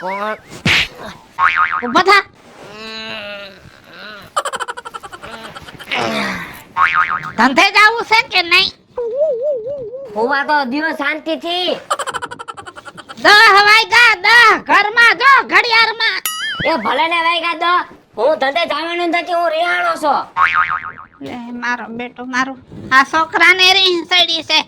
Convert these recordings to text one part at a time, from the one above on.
કોણ? ઊભા થા. ધંધે જાવું છે કે નહીં? હોવા તો દિયો શાંતિથી. 10 વાગ્યા 10 ઘરમાં જો ઘડિયાળમાં. એ ભલે ને વાગ્યા દો, હું ધંધે જવાનું નથી, હું રિહાણો છો. લે મારો બેટો મારો આ છોકરાને રીહ સડી છે.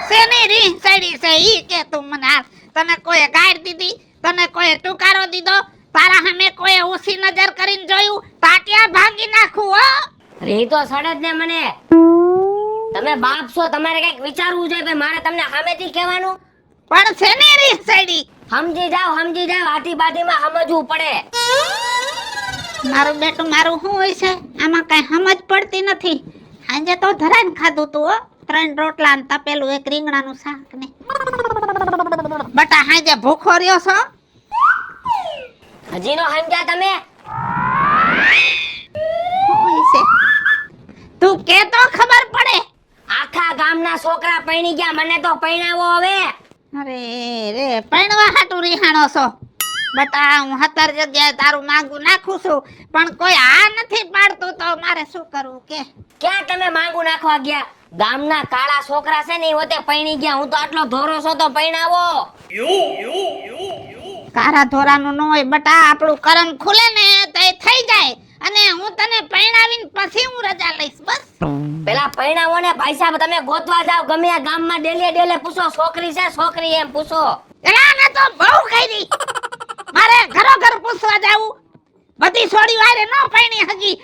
શેની રીહ સડી છે ઈ કે તું મને. તને કોઈ ગાઈડ દીધી? તને કોઈ ટુકારો દીધો? તારા સામે કોઈ ઊંચી નજર કરીને જોયું? તાટિયા ભાંગી નાખું હો. રી તો સડે જ ને મને. તમે બાપ છો, તમારે કઈક વિચારવું જોઈએ. મારે તમને સામેથી કહેવાનું. પણ શેની રીહ સડી? સમજી જાવ. આટી બાટીમાં સમજવું પડે. મારું બેટું મારું શું હોય છે આમાં કઈ સમજ પડતી નથી. આજે તો ધરાઈને ખાધું તું હો. 3 રોટલા ને તપેલું એક રીંગણાનું શાક ને. બટા હાજે ભૂખો રહ્યો છો? હજી નો સમજ્યા તમે? શું હોય છે? તું કે તો ખબર પડે. આખા ગામના છોકરા પૈણી ગયા, મને તો પૈણાવો હવે. અરે રે પૈણવા હાટું રીહાણો છો. બટા હું 17 જગ્યાએ તારું માંગુ નાખું છું પણ કોઈ આ નથી પાડતું તો મારે શું કરવું કે? ક્યાં તમે માંગુ નાખવા ગયા? ગામના કાળા છોકરા છે ને એ હોતે પૈણી ગયા. હું તો આટલો ધોરો છો તો પૈણાવો. કારા ધોરાનું ન હોય બટા. આપણું કરમ ખુલે ને તો એ થઈ જાય. અને હું તને પૈણાવીને પછી હું રજા લઈશ બસ. પેલા પૈણાવો ને ભાઈ સાહેબ તમે ગોતવા જાવ. ગમે આ ગામમાં ડેલે પૂછો, છોકરી છે છોકરી એમ પૂછો. એલા ને તો બહુ કરી. મારે ઘરો ઘર પૂછવા જાવું? બધી છોડી વારે ન પૈણી હગી.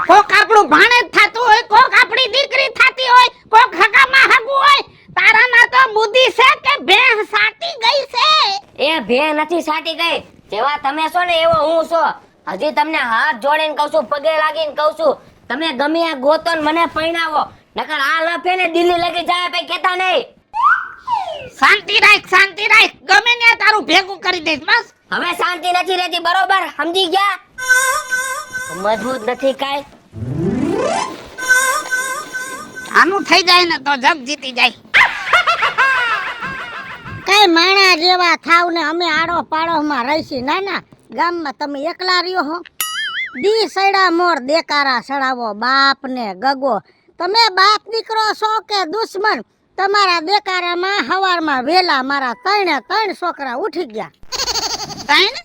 કોક આપણું ભાણે જ થાતું હોય, કોક આપણી દીકરી થાતી હોય, કોક હગામાં હગું હોય. તારામાં તો બુદ્ધિ છે કે ભેં સાટી ગઈ છે? એ ભે નથી સાટી ગઈ. જેવા તમે છો ને એવો હું છું. હજી તમને હાથ જોડીને કહું છું, પગે લાગીને કહું છું, તમે ગમે આ ગોતો ને મને પૈણાવો. નકર આ લફે ને દિલ્હી લગી જાય પછી કેતા નહીં. શાંતિ રાખ. ગમે ને તારું ભેગું કરી દઈશ બસ. હવે શાંતિ નથી રહેતી, બરોબર? સમજી ગયા? મજબૂત નથી કાઈ. આનું થઈ જાય ને તો જગ જીતી જાય. કઈ માણા જેવા થાવ ને અમે આડો પાડોમાં રહીશી. ના ગામમાં તમે એકલા રહ્યો હો. દી સડા મોર દેકારા સડાવો બાપ ને ગગો. તમે બાપ દીકરો છો કે દુશ્મન? તમારા દેકારામાં હવારમાં વેલા મારા 3 છોકરા ઉઠી ગયા. તાઈને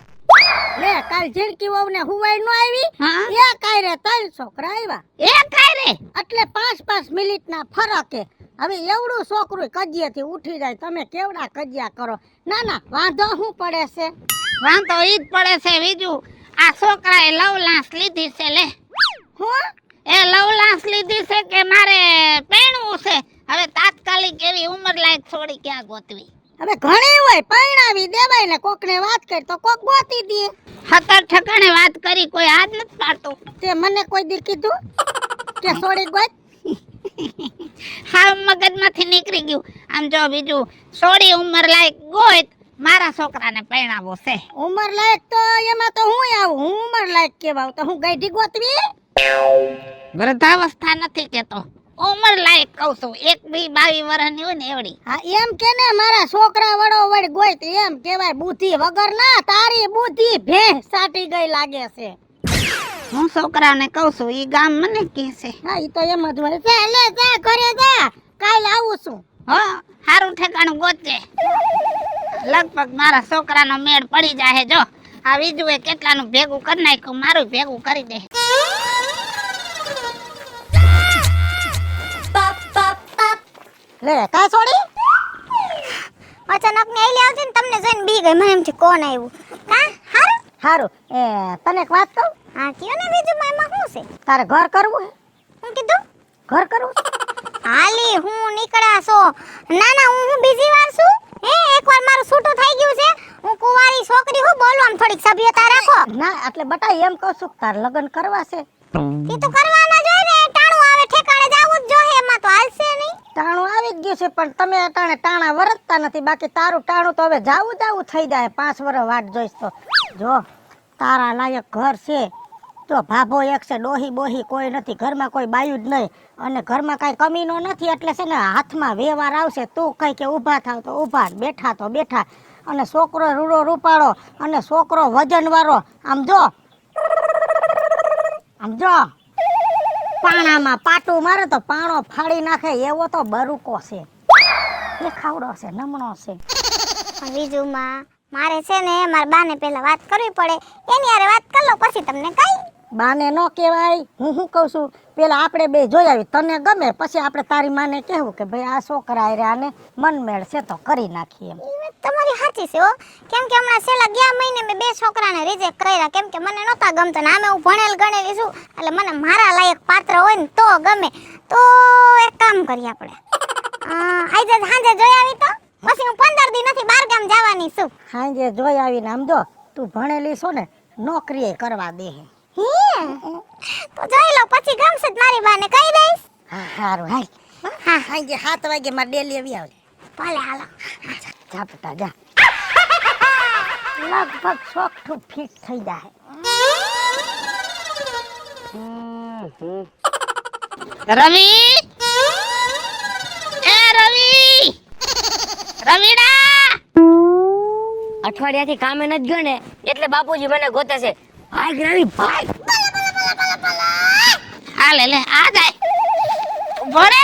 લે કાલ ઝીણકી વહુ ને હુવાઈ નો આવી? હા એ કાયરે 3 છોકરા આવ્યા. એ કાઈ રે એટલે 5 મિનિટના ફરકે. હવે એવડું છોકરું કજિયાથી ઉઠી જાય. તમે કેવડા કજિયા કરો? ના વાંધો શું પડે છે? વાંધો ઈ જ પડે છે. બીજું આ છોકરાએ લવલાસ લીધી છે. લે હું એ લવલાસ લીધી છે કે મારે પૈણવું છે. હવે તાત્કાલિક એવી ઉંમર લાયક છોડી ક્યાં ગોતવી? હવે ઘણી હોય પૈણાવી દેવાય ને. કોકને વાત કરી તો કોક ગોતી દે. 17 ઠકાણે વાત કરી કોઈ હાથ નથી પાડતું. તે મને કોઈ દી કીધું કે છોડી ગોત? હા મગજમાંથી નીકળી ગયું. આમ જો બીજું છોડી ઉંમર લાયક ગોત મારા છોકરાને પૈણાવો છે. ઉંમર લાયક તો એમાં તો હું આવું. હું ઉંમર લાયક કેવાવ તો હું ગઈઢી ગોતવી? વૃદ્ધાવસ્થા નથી કેતો, ઉંમર લાયક કહું છું. 22 વર્ષની હોય ને એવડી. હા એમ કે ને મારા છોકરા વડો વડ ગોત એમ કેવાય. બુદ્ધિ વગર ના. તારી બુદ્ધિ ભેં સાટી ગઈ લાગે છે. હું છોકરાને કહું છું ઈ ગામ મને કહે છે. હા ઈ તો એમ જ હોય. જા લે જા ઘરે જા. કાલ આવું છું. હો હારું ઠેકાણું ગોતજે. લગભગ મારા છોકરાનો મેળ પડી જાહે. જો આ બીજું કેટલાનું ભેગું કરી નાખ્યું, મારું ભેગું કરી દે. લે કા છોડી અચાનક ને આઈ આવતી ને તમને જોઈને બી ગઈ. મને એમ છે કોણ આવ્યું. હા હારું હારું. તને એક વાત કહું? હા કયો ને. બીજું એમાં શું છે? તારે ઘર કરવું હે? હું કીધું ઘર કરવું? હાલી હું નીકળ્યા છો? ના હું બીજી વાર છું. એકવાર મારું છૂટું થઈ ગયું છે. હું કુંવારી છોકરી હું બોલવામાં થોડીક સભ્યતા રાખો. ના એટલે બટા એમ કહું છું તાર લગ્ન કરવા છે. ઈ તો કરવાના જ હોય ને. ટાણું આવે ઠેકાણે જાવું જ જોઈએ. એમાં તો હાલશે નહીં. ટાણું આવી જ ગયું છે પણ તમે અટાણે ટાણા વરતતા નથી. બાકી તારું ટાણું તો હવે જાવું થઈ જાય. 5 વર્ષ વાટ જોઈશ તો. જો તારા લાયક ઘર છે તો ભાભો એક છે. ડોહી બોહી કોઈ નથી. ઘરમાં કોઈ બાયું જ નહીં. અને ઘરમાં કાંઈ કમીનો નથી. એટલે છે ને હાથમાં વ્યવહાર આવશે. તું કઈ કે ઊભા થાવ તો ઊભા, બેઠા તો બેઠા. અને છોકરો રૂડો રૂપાળો અને છોકરો વજનવાળો. આમ જો પાણામાં પાટું મારે તો પાણો ફાડી નાખે એવો તો બરુકો છે. એ ખાવડો છે, નમણો છે. પણ બીજુંમાં મારે છે ને મારા બાને પહેલા વાત કરવી પડે. એની હારે વાત કરી લો પછી તમને કઈ. બાને નો કહેવાય. હું શું કહું છું, પેલા આપણે બે જોઈ આવી, તને ગમે પછી આપણે તારી માને કહેવું કે ભાઈ આ છોકરા હારે આને મનમેળ છે તો કરી નાખીએ એમ. ઈ વાત તમારી સાચી છે હો. કેમ કે હમણાં છેલ્લા ગયા મહિને મેં 2 છોકરાને રિજેક્ટ કર્યા. કેમ કે મને નહોતા ગમતા ને આમે હું ભણેલ ગણેલી છું, એટલે મને મારા લાયક પાત્ર હોય ને તો ગમે. તો એક કામ કરીએ આપણે, આજે સાંજે જોઈ આવી તો પછી હું 15 દી નથી બહાર ગામ જવાની છું. હાંજે જોઈ આવીને આમ જો તું ભણેલી છો ને, નોકરી કરવા દે. તો જોઈ લો પછી ગમશે જ મારી બાને કહી દઈશ. હા સારું હાલ. હા હાંજે 7 વાગે મારે ડેલી આવી આવે. ભલે હાલો. જા બેટા જા. લગભગ સોખઠું ફિટ થઈ જાય. રવિ, એ રવિ, રવિડા, અઠવાડિયાથી કામે નથી ગયો ને એટલે બાપુજી મને ગોતે છે. ભાગ રવિ ભાગ. હાલે લે આ જાય. ઉભો રે.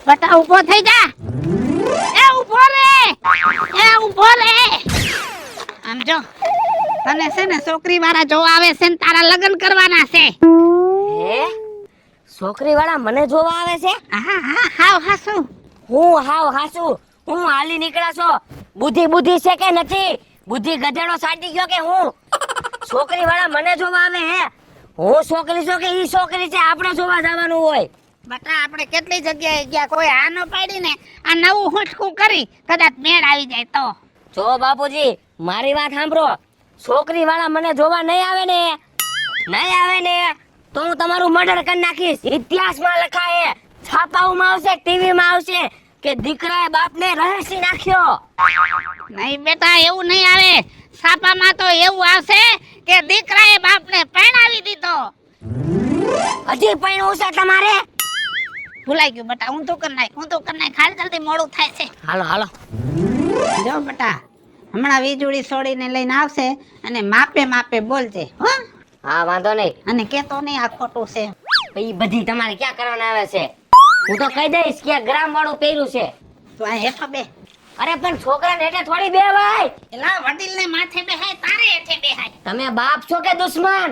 બટા ઉભો થઈ જા. એ ઉભો રે, એ ઉભો રે. આમ જો, તને છે ને છોકરી વાળા જોવા આવે છે ને તારા લગ્ન કરવાના છે. હે છોકરી વાળા મને જોવા આવે છે? હા હા હાવ હાસુ. હું હાવ હાસુ? હું હાલી નીકળ્યા છો? બુદ્ધિ છે કે નથી? બુદ્ધિ ગધેડો સાટી ગયો કે હું? છોકરી વાળા મને જોવા આવે હે? હું છોકરી છો કે ઈ છોકરી છે આપણે જોવા જવાનું હોય? બટા આપણે કેટલી જગ્યાએ ગયા, કોઈ આ ન પાડી ને આ નવું હુંઠકું કરી કદાચ મેળ આવી જાય તો. જો બાપુજી મારી વાત સાંભળો, છોકરી વાળા મને જોવા નહીં આવે ને તો હું તમારું મર્ડર કરી નાખીશ. ઇતિહાસમાં લખાય, છાપાઓમાં આવશે, ટીવીમાં આવશે કે દીકરાએ બાપને રહસી નાખ્યો. નહીં બેટા એવું નહીં આવે. છાપામાં તો એવું આવશે કે દીકરાએ બાપને પરણાવી દીધો. હજી પણ છે તમારે? ભૂલાઈ ગયું બેટા, હું તો કરી નાખ હાલ જલ્દી મોડું થાય છે. હાલો જો બેટા, હમણાં વીજળી છોડીને લઈને આવશે અને માપે માપે બોલજે હો. હા વાંધો નહીં. અને કેતો નહીં આ ખોટું છે. એ બધી તમારે ક્યાં કરવાના આવે છે? હું તો કહી દઈશ કે ગ્રામ વાળું પહેર્યું છે. તો આ હેઠો બે. અરે પણ છોકરાને હેઠે થોડી બે ભાઈ. એલા વડીલને માથે બેહાય, તારે હેઠે બેહાય. તમે બાપ છો કે દુશ્મન?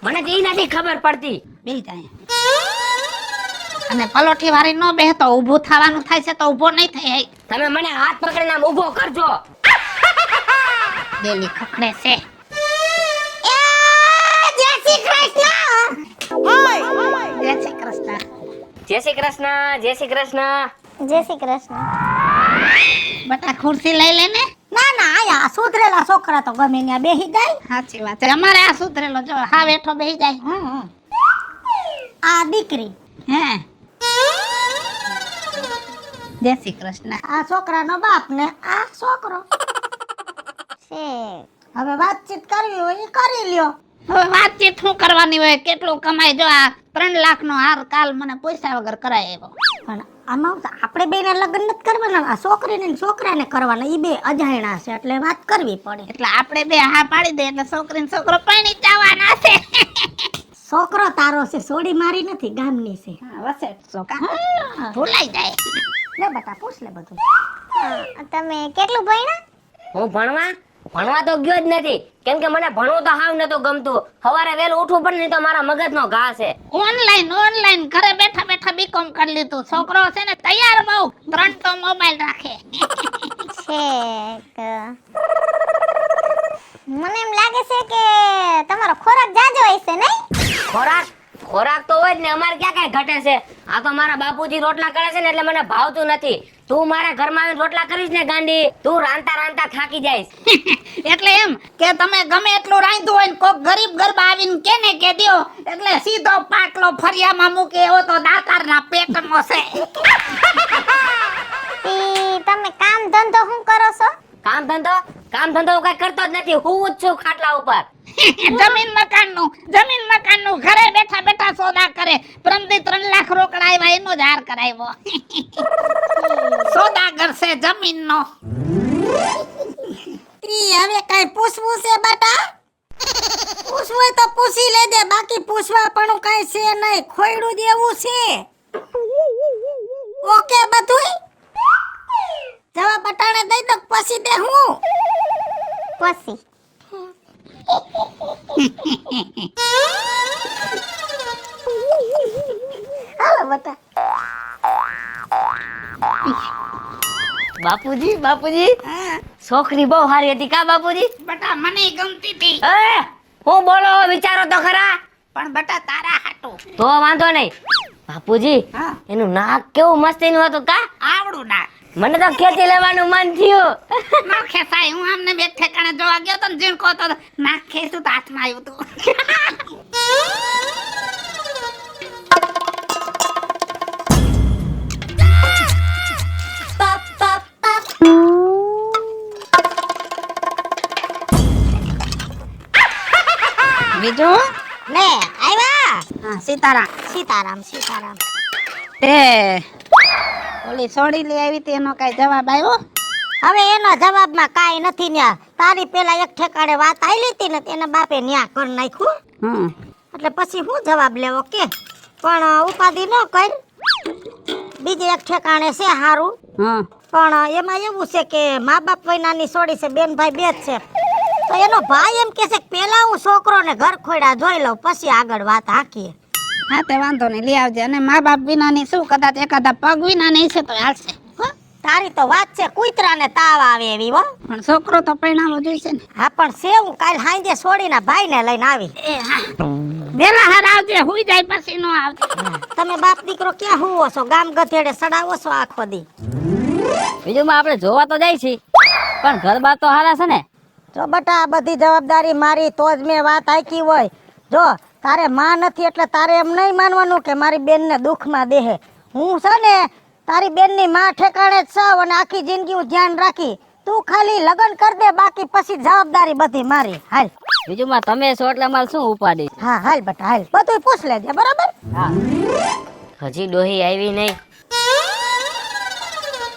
મને તો ઈ નથી ખબર પડતી. બેહી જાય. અને પલોઠી વાળી નો બેહતો, ઊભું થવાનું થાય છે તો ઊભો નહીં થાય. તમે મને હાથ પકડીને આમ ઊભો કરજો. ડેલી ખખડે છે. જય શ્રી કૃષ્ણ. જય શ્રી કૃષ્ણ. જય શ્રી કૃષ્ણ. જય શ્રી કૃષ્ણ. જય શ્રી કૃષ્ણ. બટા ખુરશી લઈ લે ને. ના ના આયા સુધરેલા છોકરા તો ગમે ત્યાં બેહી જાય. સાચી વાત છે. અમારે આ સુધરેલો જો હા બેઠો બેહી જાય. આ દીકરી, હે જય શ્રી કૃષ્ણ. આ છોકરાનો બાપ ને આ છોકરો. છે હવે વાતચીત કરવી હોય એ કરી લ્યો. હવે વાતચીત શું કરવાની હોય? કેટલું કમાય? જો આ 3 લાખનો હાર કાલ મને પૈસા વગર કરાય એવો. પણ આમાં તો આપણે બેના લગ્ન નથી કરવાના, આ છોકરીને ને છોકરાને કરવાના. ઈ બે અજાણ્યા છે એટલે વાત કરવી પડે. એટલે આપણે બે હા પાડી દે એટલે છોકરી ને છોકરો પરણી જવાના છે. છોકરો તારો છે, સોડી મારી નથી, ગામની છે. વસેટ છોકરા ભૂલાઈ જાય. લે બેટા પૂછ લે બધું. તમે કેટલું ભણ્યા? હું ભણવા તો ગયો જ નથી, કેમ કે મને ભણવું તો હાવ નતું ગમતું. સવારે વહેલું ઉઠવું પડે ને તો મારા મગજનો ઘા છે. ઓનલાઈન ઘરે બેઠા બેઠા બીકોમ કરી લીધું. છોકરો છે ને તૈયાર બહુ, 3 તો મોબાઈલ રાખે. છે મને એમ લાગે છે કે તમારો ખોરાક જાજો હશે નહીં? ખોરાક તો હોય જ ને, અમારે ક્યાં કઈ ઘટે છે? આ તો મારા બાપુજી રોટલા કરે છે ને એટલે મને ભાવતું નથી. તું મારા ઘરમાં આવીને રોટલા કરીશ ને ગાંડી, તું રાંધતા રાંધતા થાકી જઈશ. એટલે એમ કે તમે ગમે એટલું રાંધ્યું હોય ને કોક ગરીબ ગરબા આવીને કેને કે દ્યો એટલે સીધો પાટલો ફરિયામાં મૂકે એવો તો દાતારના પેટનો છે. ઈ તમે કામ ધંધો શું કરો છો? કામ ધંધો હું કઈ કરતો જ નથી. હું જ છું ખાટલા ઉપર. જમીન મકાનનું ઘરે બેઠા બેઠા સોદા કરે. પ્રમદી 3 લાખ રોકડા આવ્યા એનો જ હાર કરાવ્યો. સોદાગર છે જમીનનો. ઈ હવે કઈ પૂછવું છે બેટા? પૂછવું હોય તો પૂછી લેજે, બાકી પૂછવા પણ કઈ છે નહીં, ખોયડું દેવું છે. ઓકે બધુંય જવાબ બટાણે દઈ દો પછી દે હું પછી હાલો બટા. બાપુજી છોકરી બહુ સારી હતી કા બાપુજી? બટા મને ગમતી હતી હું બોલો વિચારો તો ખરા. પણ બટા તારા હાટુ તો વાંધો નહીં. બાપુજી હા એનું નાક કેવું મસ્તીનું હતું કા? આવડું ના મને તો ખેંચી લેવાનું મન થયું. ના ખેસાય. હું આમને બે ઠેકાણે જોવા ગયો તો ને જીણકો તો નાક ખેંચું તો હાથમાં આવ્યું તું. બીજું લે આવ્યા. હા સીતારામ. સીતારામ એ ઓલી સોડી લઈ આવી હતી એનો કઈ જવાબ આવ્યો? હવે એનો જવાબમાં કાઈ નથી ન્યા. તારી પેલા એક ઠેકાણે વાત આઈલી હતી ને એના બાપે ન્યા કરી નાખ્યું, એટલે પછી હું જવાબ લેવો કે? પણ ઉપાધિ ન કર, બીજે એક ઠેકાણે છે હારું. પણ એમાં એવું છે કે મા બાપ વૈનાની સોડી છે, બેન ભાઈ બે જ છે. તો એનો ભાઈ એમ કે છે કે પેલા હું છોકરોને ઘર ખોયડા જોઈ લઉં પછી આગળ વાત હાકીએ. હા તે વાંધો નહીં લઈ આવજે. અને મા બાપ વિનાની શું, કદાચ એકાદા પગ વિનાની છે તો હાલશે. તારી તો વાત છે કૂતરાને તાવ આવે એવી હો. પણ છોકરો તો પરણાવો જોઈશે ને. હા પણ છે હું કાલ હાંજે છોડીના ભાઈને લઈને આવી. એ હા વેલા હાર આવજે, હુઈ જાય પછી નો આવજે. તમે બાપ દીકરો ક્યાં હુવો છો? ગામ ગધેડે સડાવો છો આખો દી. બીજું માં આપણે જોવા તો જાય છે પણ ઘર બાર તો હારા છે ને? જો બટા આ બધી જવાબદારી મારી, તો જ મેં વાત આકી હોય. જો તારે માં નથી એટલે તારે એમ નહીં માનવાનું કે મારી બેનને દુઃખમાં દેહે. હું છે ને તારી બેનની માં ઠેકાણે જ છું અને આખી જિંદગી હું ધ્યાન રાખી. તું ખાલી લગ્ન કર દે, બાકી પછી જવાબદારી બધી મારી. હાલ બીજું માં તમે છો એટલે મારે શું ઉપાડી? હા હાલ બટા હાલ, બધું પૂછ લેજે બરાબર. હા હજી ડોહી આવી નહીં.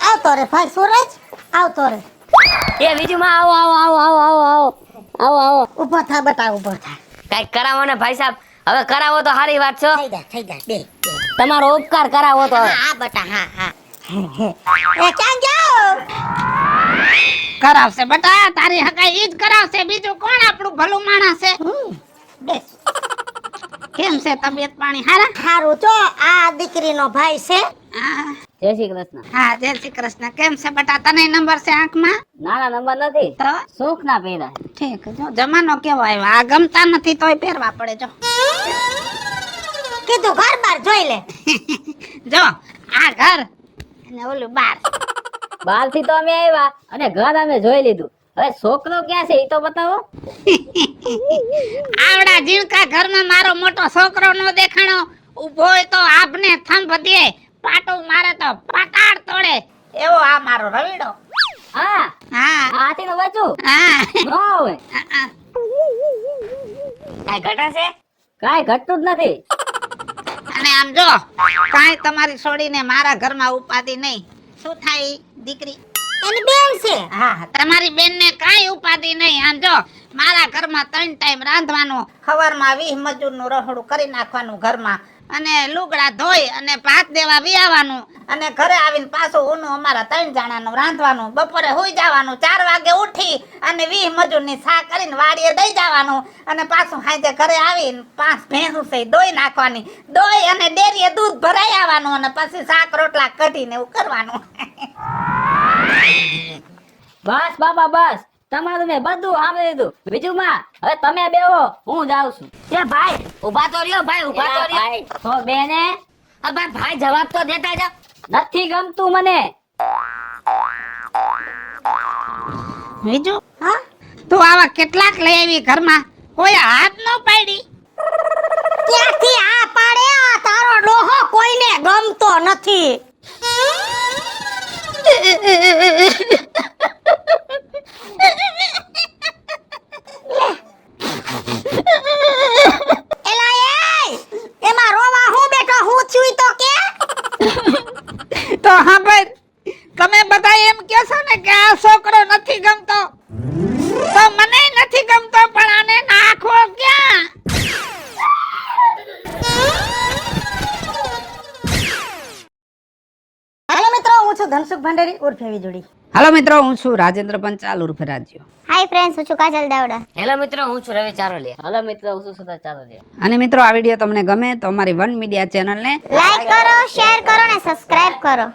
આવતો રે ભાઈ સૂરજ, આવતો રે. એ બીજું માં આવો આવો આવો આવો આવો આવો આવો આવો. ઊભો થા બટા, ઊભો થા. કઈક કરાવો ને ભાઈ સાહેબ. હવે કરાવો તો સારી વાત છે. થઈ જા બે. તમારો ઉપકાર કરાવો તો. હા બટા હા. એ ક્યાં જાઓ? કરાવશે બટા, તારી હગાઈ ઈ જ કરાવશે. બીજું કોણ આપણું ભલું માણસ છે? બેસ. કેમ છે તબિયત પાણી હારા? હારું. જો આ દીકરીનો ભાઈ છે. હા જય શ્રી કૃષ્ણ. હા જય શ્રી કૃષ્ણ. કેમ છે બટા, તને નંબર છે આંખમાં? નાના નંબર નથી તો સુખ ના પહેરા. ઠીક. જો જમાનો કેવો આવ્યો, આ ગમતા નથી તોય પહેરવા પડે. જો કીધું ઘર બાર જોઈ લે. જો આ ઘર અને ઓલું બાર. બહાર થી તો અમે આવ્યા અને ઘર અમે જોઈ લીધું. હવે છોકરો ક્યાં છે એ તો બતાવો. આવડા જીણકા ઘરમાં મારો મોટો છોકરો નો દેખાણો. ઊભો હોય તો આપને થંભ દે, પાટું મારે તો પટાડ તોડે એવો આ મારો રવીડો. હા હા હાથી નું બચ્ચું હા ન હોય. કઈ ઘટે છે? કઈ ઘટતું જ નથી. અને આમ જો કાંઈ તમારી છોડીને મારા ઘરમાં ઉપાધિ નહીં. શું થાય દીકરી? એની બેન છે. હા તમારી બેનને કાંઈ ઉપાધિ નહીં. આમ જો મારા ઘરમાં 3 ટાઈમ રાંધવાનું, સવારમાં 20 મજૂરનું રહોડું કરી નાખવાનું ઘરમાં, અને લુગડા ધોઈ અને ભાત દેવા વિયાવાનું, અને ઘરે આવીને પાછું ઊનું અમારા 3 જણાનું રાંધવાનું, બપોરે હુઈ જવાનું, 4 વાગે ઉઠી અને 20 મજૂરની સા કરીને વાડીએ દઈ જવાનું, અને પાછું હાજે ઘરે આવીને 5 ભેંસું છે દોઈ નાખવાની, દોઈ અને ડેરીએ દૂધ ભરાઈ આવવાનું, અને પછી શાક રોટલા કઢીને એવું કરવાનું. બસ બાબા બસ, તમારું મેં બધું સાંભળી લીધું. બીજું માં હવે તમે બેહો, હું જાઉં છું. એ ભાઈ ઉભા તો રહ્યો ભાઈ, ઉભા તો રહ્યો. તો બેને અબે ભાઈ જવાબ તો દેતા જા. નથી ગમતું મને. બીજું હા તું આવા કેટલાક લઈ આવી ઘરમાં કોઈ હાથ ન પાડી ક્યાંથી આ પાડે આ તારો ડોહો કોઈને ગમતો નથી એલા એ એમાં રોવા હું બેઠો હું છું તો કે તો હા ભાઈ તમે બધા એમ કહો છો ને કે આ છોકરો નથી ગમતો તો મને નથી ગમતો પણ આને નાખો ક્યાં હાલો મિત્રો હું છું ધનસુખ ભંડેરી ઉર્ફે વીજળી હાલો મિત્રો હું છું રાજેન્દ્ર પંચાલ ઉર્ફે રાજ્યો હાય ફ્રેન્ડ્સ, હું છું કાજલ દાવડા. હેલો મિત્રો, હું છું રવિ ચારોલિયા. હેલો મિત્રો, હું છું સુધા ચારોલિયા. અને મિત્રો આ વિડીયો તમને ગમે તો અમારી વન મીડિયા ચેનલને લાઈક કરો, શેર કરો ને સબસ્ક્રાઇબ કરો.